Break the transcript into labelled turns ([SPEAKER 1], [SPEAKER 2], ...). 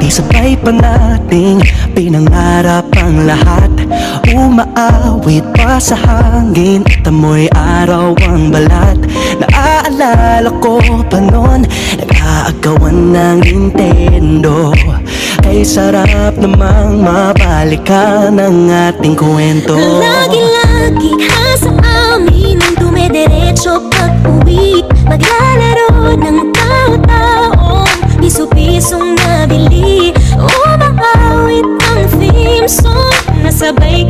[SPEAKER 1] sabay pa nating pinangarap ang lahat. Umaawit pa sa hangin at amoy araw ang balat. Naaalala ko pa noon, nag-aagawan ng Nintendo. Kay sarap namang mabalikan ang ating kwento.
[SPEAKER 2] Lagi-lagi ka sa amin ang dumediretso pag-uwi. Maglalaro ng tao-taong piso-pisong nabili. Umaawit ang theme song, nasabay